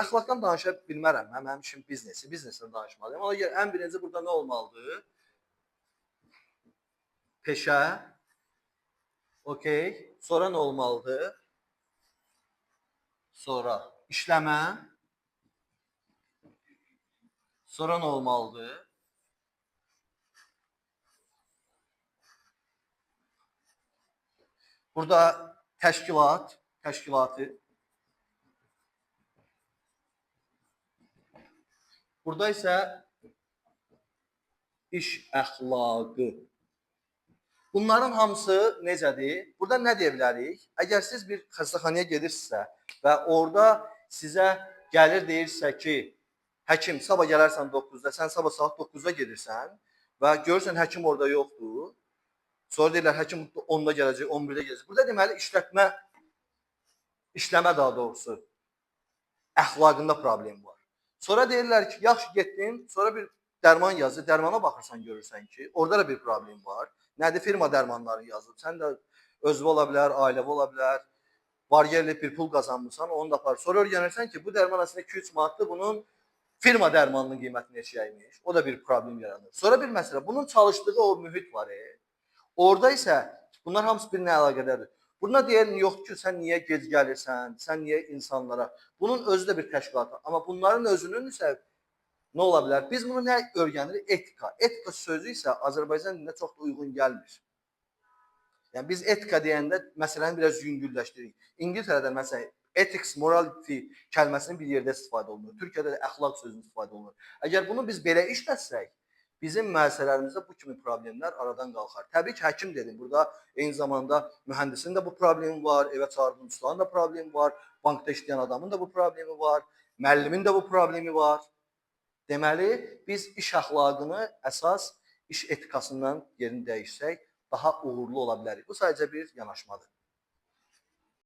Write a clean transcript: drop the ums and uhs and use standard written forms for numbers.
əxlaqdan danışa bilmərəm. Mənim işim biznesdən danışmalıyam. Ona görə ən birinci burada nə olmalıdır? Peşə, okey. Sonra nə olmalıdır? Sonra işləmə. Sonra nə olmalıdır? Burada təşkilatı. Burada isə iş əxlaqı. Bunların hamısı necədir? Burada nə deyə bilərik? Əgər siz bir xəstəxanaya gedirsinizsə və orada sizə gəlir deyirsə ki, həkim sabah gələrsən 9-da, sən sabah saat 9-da gedirsən və görürsən həkim orada yoxdur. Sonra deyirlər həkim 10-da gələcək, 11-də gələcək. Burada deməli işləmə daha doğrusu əxlaqında problem var. Sonra deyirlər ki, yaxşı getdin, sonra bir dərman yazır, dərmana baxırsan görürsən ki, orada da bir problem var. Nədir? Firma dərmanları yazılıb. Sən də özvə ola bilər, ailəvi ola bilər. Var yerli bir pul qazanmısan, onu da apar. Sonra öyrənirsən ki, bu dərman əslində 2-3 manatdır, bunun firma dərmanının qiyməti neçəymiş. O da bir problem yaranır. Sonra bir məsələ, bunun çalışdığı o mühit var. Orada isə bunlar hamısı bir-birinə əlaqədədir. Buna deyən yoxdur ki, sən niyə gec gəlirsən, sən niyə insanlara. Bunun özü də bir təşkilatı. Amma bunların özünün isə nə ola bilər? Biz bunu nə öyrənirik? Etika. Etika sözü isə Azərbaycan dilinə çox da uyğun gəlmir. Yəni biz etika deyəndə məsələni biraz yüngülləşdiririk. İngiltərədə məsələn ethics, morality kəlməsinin bir yerdə istifadə olunur. Türkiyədə də əxlaq sözünün istifadə olunur. Əgər bunu biz belə işlətsək, bizim müəssisələrimizdə bu kimi problemlər aradan qalxar. Təbii ki, həkim dedim. Burada eyni zamanda mühəndisin də bu problemi var, evə çağırılan ustaların da problemi var, bankda işləyən adamın da bu problemi var, müəllimin də bu problemi var. Deməli, biz iş əxlaqını əsas iş etikasından yerini dəyişsək, daha uğurlu ola bilərik. Bu sadəcə bir yanaşmadır.